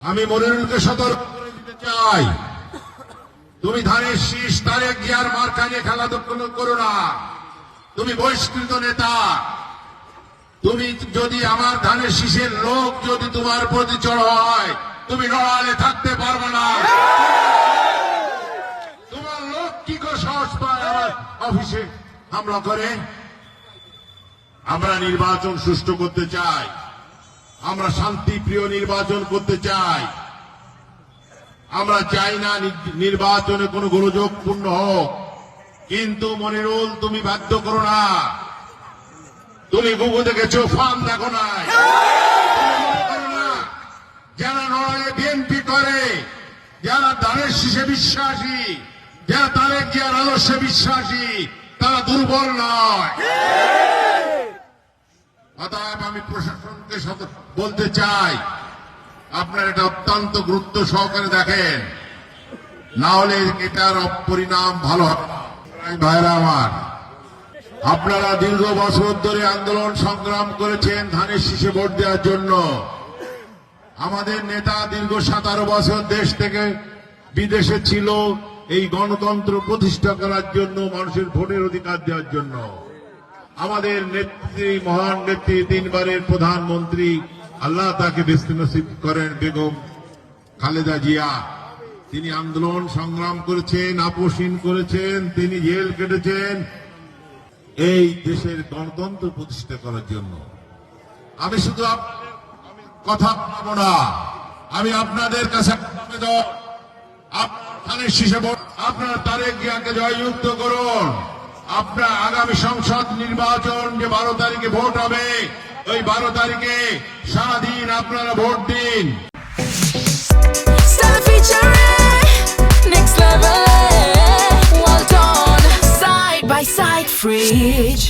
আমি মনিরুলকে সতর্ক করে দিতে চাই, তুমি ধানের শীষ তারেক জিয়ার মার্কা নিয়ে খেলাধুলা করো না। তুমি বহিষ্কৃত নেতা। তুমি যদি আমার ধানের শীষের লোক যদি তোমার প্রতি চড় হয়, তুমি লড়ালে থাকতে পারবে না। তোমার লোক কি করে সাহস পায় আমার অফিসে হামলা করে? আমরা নির্বাচন সুষ্ঠু করতে চাই, আমরা শান্তিপ্রিয় নির্বাচন করতে চাই। আমরা চাই না নির্বাচনে কোনো গোলযোগপূর্ণ হোক, কিন্তু মনিরুল তুমি বাধ্য করো না। তুমি গুগু দেখেছো, ফান দেখো নাই। যারা লড়াইয়ে বিএনপি করে, যারা ধানের শীষে বিশ্বাসী, যারা তারেক জিয়ার আদর্শে বিশ্বাসী, তারা দুর্বল নয়। অতএব আমি প্রশাসনকে বলতে চাই, আপনার এটা অত্যন্ত গুরুত্ব সহকারে দেখেন, না হলে এটার পরিণাম ভালো হবে না। ভাইরা আমার, আপনারা দীর্ঘ বছর ধরে আন্দোলন সংগ্রাম করেছেন ধানের শীষে ভোট দেওয়ার জন্য। আমাদের নেতা দীর্ঘ 17 বছর দেশ থেকে বিদেশে ছিল এই গণতন্ত্র প্রতিষ্ঠা করার জন্য, মানুষের ভোটের অধিকার দেওয়ার জন্য। আমাদের নেত্রী, মহান নেত্রী, 3 বারের প্রধানমন্ত্রী, আল্লাহ তাকে বেস্ত নসিব করেন, বেগম খালেদা জিয়া, তিনি আন্দোলন সংগ্রাম করেছেন, আপোষহীন করেছেন, তিনি জেল কেটেছেন এই দেশের গণতন্ত্র প্রতিষ্ঠা করার জন্য। আমি শুধু কথা বলবো না, আমি আপনাদের কাছে ধানের শীষে ভোট, আপনার তারেক জিয়াকে জয়যুক্ত করুন। আপনার আগামী সংসদ নির্বাচন যে 12 তারিখে ভোট হবে, ওই 12 তারিখে সারাদিন আপনারা ভোট দিন। Next level, well done, side by side, Fridge.